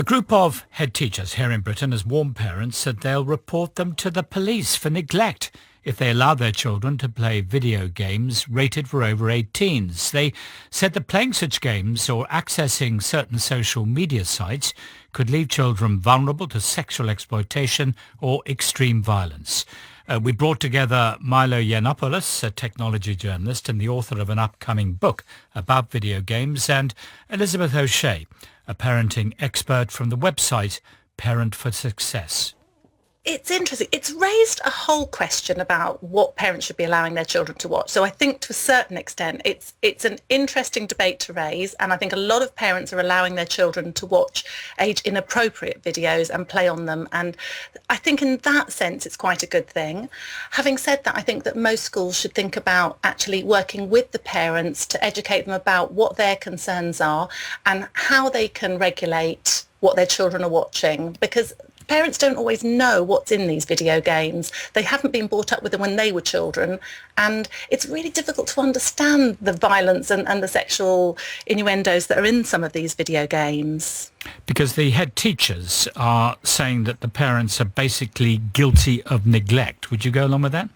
A group of head teachers here in Britain has warned parents that they'll report them to the police for neglect if they allow their children to play video games rated for over 18s. They said that playing such games or accessing certain social media sites could leave children vulnerable to sexual exploitation or extreme violence. We brought together Milo Yiannopoulos, a technology journalist and the author of an upcoming book about video games, and Elizabeth O'Shea, a parenting expert from the website Parent for Success. It's interesting. It's raised a whole question about what parents should be allowing their children to watch. So I think to a certain extent, it's an interesting debate to raise. And I think a lot of parents are allowing their children to watch age inappropriate videos and play on them. And I think in that sense, it's quite a good thing. Having said that, I think that most schools should think about actually working with the parents to educate them about what their concerns are and how they can regulate what their children are watching, because parents don't always know what's in these video games. They haven't been brought up with them when they were children, and it's really difficult to understand the violence and the sexual innuendos that are in some of these video games. Because the head teachers are saying that the parents are basically guilty of neglect. Would you go along with that?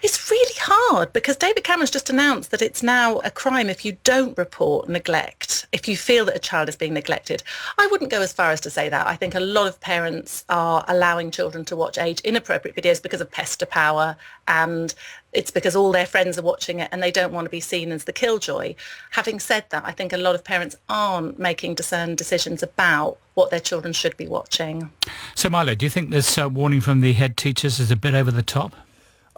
It's really hard because David Cameron's just announced that it's now a crime if you don't report neglect, if you feel that a child is being neglected. I wouldn't go as far as to say that. I think a lot of parents are allowing children to watch age inappropriate videos because of pester power, and it's because all their friends are watching it and they don't want to be seen as the killjoy. Having said that, I think a lot of parents aren't making discerned decisions about what their children should be watching. So Milo, do you think this warning from the head teachers is a bit over the top?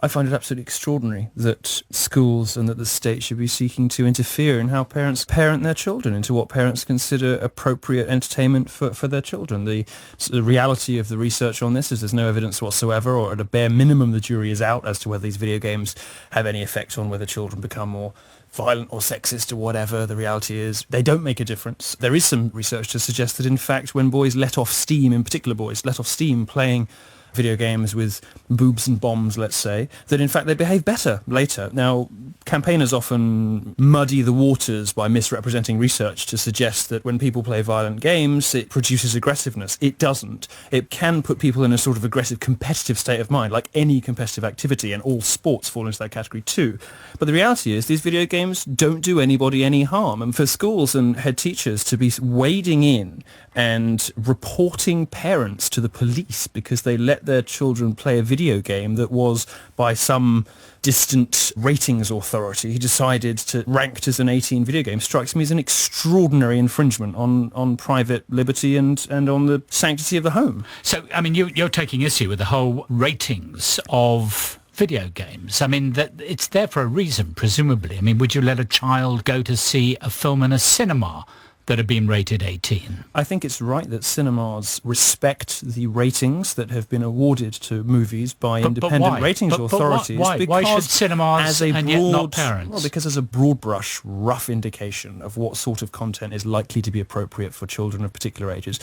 I find it absolutely extraordinary that schools and that the state should be seeking to interfere in how parents parent their children, into what parents consider appropriate entertainment for their children. The reality of the research on this is there's no evidence whatsoever, or at a bare minimum the jury is out as to whether these video games have any effect on whether children become more violent or sexist or whatever. The reality is they don't make a difference. There is some research to suggest that in fact when boys let off steam, in particular boys let off steam playing video games with boobs and bombs, let's say, that in fact they behave better later. Now, campaigners often muddy the waters by misrepresenting research to suggest that when people play violent games, it produces aggressiveness. It doesn't. It can put people in a sort of aggressive competitive state of mind, like any competitive activity, and all sports fall into that category too. But the reality is these video games don't do anybody any harm. And for schools and head teachers to be wading in and reporting parents to the police because they let their children play a video game that was, by some distant ratings authority, decided to ranked as an 18 video game, strikes me as an extraordinary infringement on private liberty and on the sanctity of the home. So, I mean, you're taking issue with the whole ratings of video games. I mean, that it's there for a reason, presumably. I mean, would you let a child go to see a film in a cinema that have been rated 18? I think it's right that cinemas respect the ratings that have been awarded to movies by independent ratings authorities. Why should cinemas and yet not parents? Well, because as a broad brush, rough indication of what sort of content is likely to be appropriate for children of particular ages,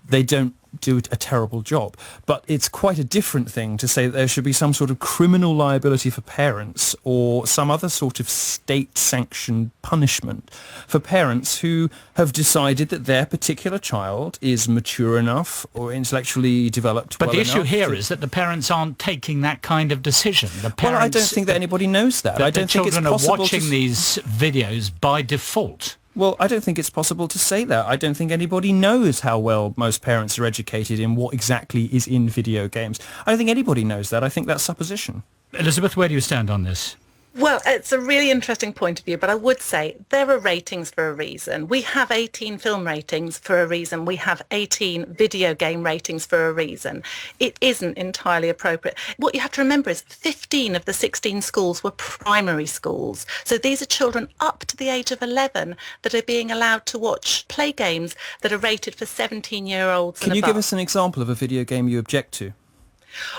they don't do a terrible job. But it's quite a different thing to say that there should be some sort of criminal liability for parents or some other sort of state-sanctioned punishment for parents who have decided that their particular child is mature enough or intellectually developed well enough. But the issue here is that the parents aren't taking that kind of decision. Well, I don't think that anybody knows that. I don't think it's possible. Children are watching these videos by default. Well, I don't think it's possible to say that. I don't think anybody knows how well most parents are educated in what exactly is in video games. I don't think anybody knows that. I think that's supposition. Elizabeth, where do you stand on this? Well, it's a really interesting point of view, but I would say there are ratings for a reason. We have 18 film ratings for a reason. We have 18 video game ratings for a reason. It isn't entirely appropriate. What you have to remember is 15 of the 16 schools were primary schools. So these are children up to the age of 11 that are being allowed to watch play games that are rated for 17-year-olds and above. Can you give us an example of a video game you object to?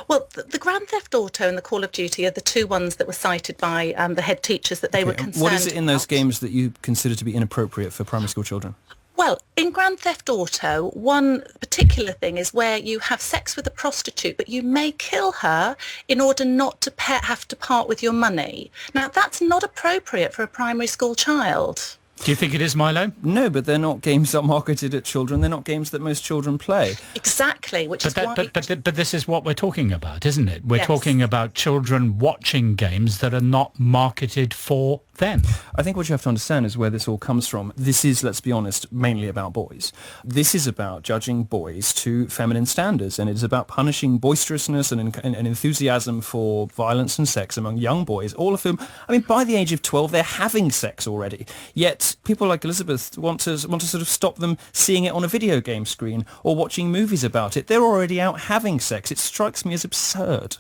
Well, the Grand Theft Auto and the Call of Duty are the two ones that were cited by the head teachers that they were concerned about. What is it in those games that you consider to be inappropriate for primary school children? Well, in Grand Theft Auto, one particular thing is where you have sex with a prostitute, but you may kill her in order not to have to part with your money. Now, that's not appropriate for a primary school child. Do you think it is, Milo? No, but they're not games that are marketed at children. They're not games that most children play. Exactly, which is why... But this is what we're talking about, isn't it? We're Yes. talking about children watching games that are not marketed for them. I think what you have to understand is where this all comes from. This is, let's be honest, mainly about boys. This is about judging boys to feminine standards, and it's about punishing boisterousness and enthusiasm for violence and sex among young boys, all of whom, I mean, by the age of 12, they're having sex already. Yet people like Elizabeth want to sort of stop them seeing it on a video game screen or watching movies about it. They're already out having sex. It strikes me as absurd.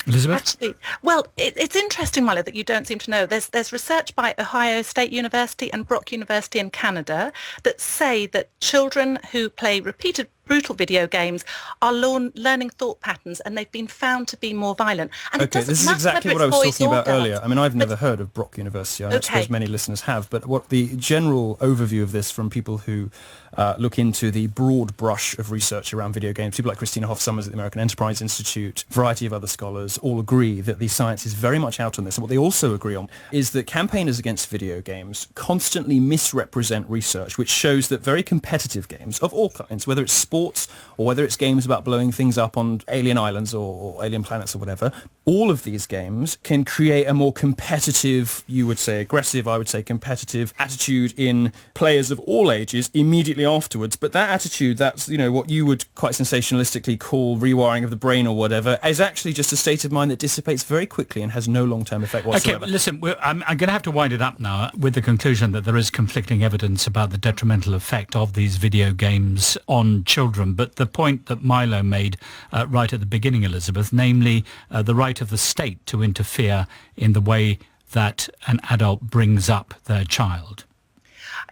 Elizabeth? Actually, well, it's interesting, Milo, that you don't seem to know. There's research by Ohio State University and Brock University in Canada that say that children who play repeated brutal video games are learning thought patterns, and they've been found to be more violent. And Okay, this is exactly what I was talking about earlier. I mean, I've never heard of Brock University. I suppose many listeners have, but what the general overview of this from people who look into the broad brush of research around video games, people like Christina Hoff Sommers at the American Enterprise Institute, a variety of other scholars, all agree that the science is very much out on this. And what they also agree on is that campaigners against video games constantly misrepresent research, which shows that very competitive games of all kinds, whether it's sports or whether it's games about blowing things up on alien islands or alien planets or whatever, all of these games can create a more competitive, you would say aggressive, I would say competitive attitude in players of all ages immediately afterwards. But that attitude, that's, you know, what you would quite sensationalistically call rewiring of the brain or whatever, is actually just a state of mind that dissipates very quickly and has no long-term effect whatsoever. Okay, listen, I'm going to have to wind it up now with the conclusion that there is conflicting evidence about the detrimental effect of these video games on children. But the point that Milo made right at the beginning, Elizabeth, namely the right of the state to interfere in the way that an adult brings up their child.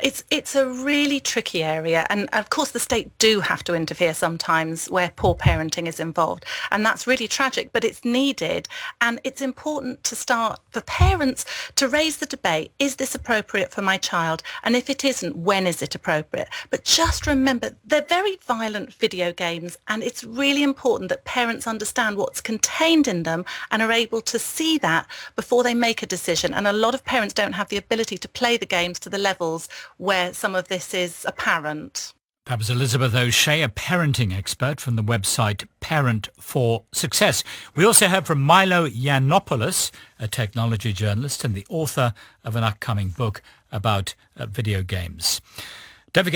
It's a really tricky area, and of course the state do have to interfere sometimes where poor parenting is involved, and that's really tragic, but it's needed. And it's important to start for parents to raise the debate: is this appropriate for my child? And if it isn't, when is it appropriate? But just remember, they're very violent video games, and it's really important that parents understand what's contained in them and are able to see that before they make a decision. And a lot of parents don't have the ability to play the games to the levels where some of this is apparent. That was Elizabeth O'Shea, a parenting expert from the website Parent for Success. We also heard from Milo Yiannopoulos, a technology journalist and the author of an upcoming book about video games.